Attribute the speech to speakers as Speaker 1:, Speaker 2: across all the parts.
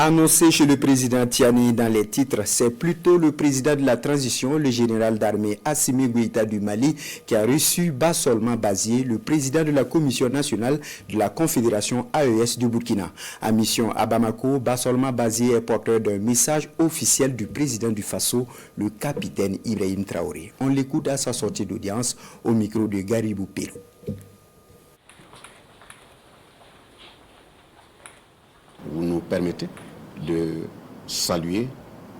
Speaker 1: Annoncé chez le président Tiani dans les titres, c'est plutôt le président de la transition, le général d'armée Assimi Goïta du Mali, qui a reçu Bassolma Bazié, le président de la commission nationale de la Confédération AES du Burkina. À mission à Bamako, Bassolma Bazié est porteur d'un message officiel du président du Faso, le capitaine Ibrahim Traoré. On l'écoute à sa sortie d'audience au micro de Garibou Pérou.
Speaker 2: Vous nous permettez de saluer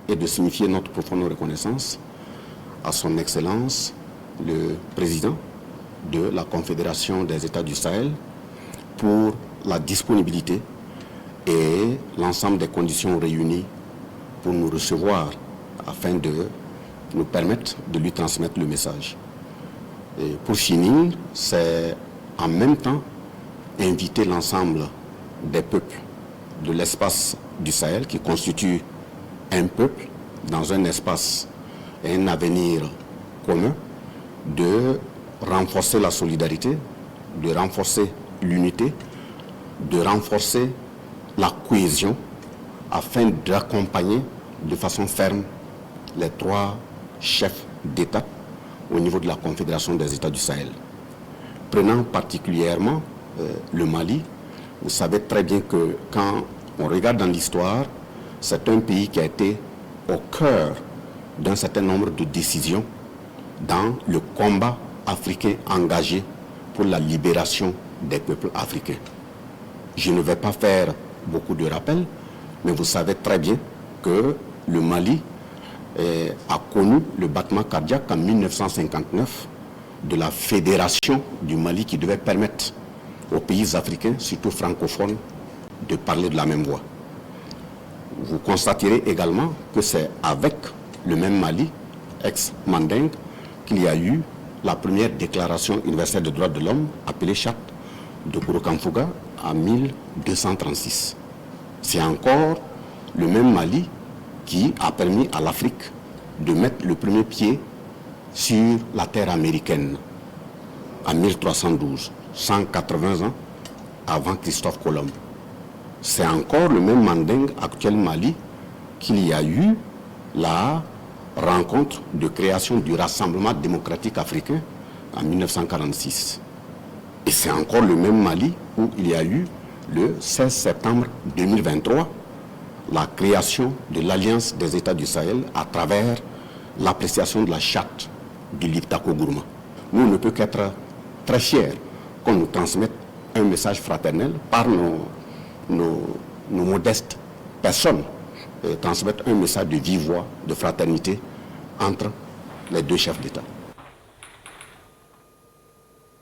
Speaker 2: et de signifier notre profonde reconnaissance à son Excellence, le président de la Confédération des États du Sahel, pour la disponibilité et l'ensemble des conditions réunies pour nous recevoir afin de nous permettre de lui transmettre le message. Et pour finir, c'est en même temps inviter l'ensemble des peuples de l'espace du Sahel, qui constitue un peuple dans un espace et un avenir commun, de renforcer la solidarité, de renforcer l'unité, de renforcer la cohésion, afin d'accompagner de façon ferme les trois chefs d'État au niveau de la Confédération des États du Sahel. Prenant particulièrement le Mali, vous savez très bien que quand on regarde dans l'histoire, c'est un pays qui a été au cœur d'un certain nombre de décisions dans le combat africain engagé pour la libération des peuples africains. Je ne vais pas faire beaucoup de rappels, mais vous savez très bien que le Mali a connu le battement cardiaque en 1959 de la fédération du Mali qui devait permettre aux pays africains, surtout francophones, de parler de la même voix. Vous constaterez également que c'est avec le même Mali, ex-Mandingue, qu'il y a eu la première déclaration universelle des droits de l'homme, appelée Charte de Kouroukanfouga, en 1236. C'est encore le même Mali qui a permis à l'Afrique de mettre le premier pied sur la terre américaine en 1312, 180 ans avant Christophe Colomb. C'est encore le même Mandingue, actuel Mali, qu'il y a eu la rencontre de création du Rassemblement démocratique africain en 1946. Et c'est encore le même Mali où il y a eu le 16 septembre 2023 la création de l'Alliance des États du Sahel à travers l'appréciation de la charte du Liptako Gourma. Nous, on ne peut qu'être très fiers qu'on nous transmette un message fraternel par nos modestes personnes, transmettre un message de vive voix, de fraternité entre les deux chefs d'État.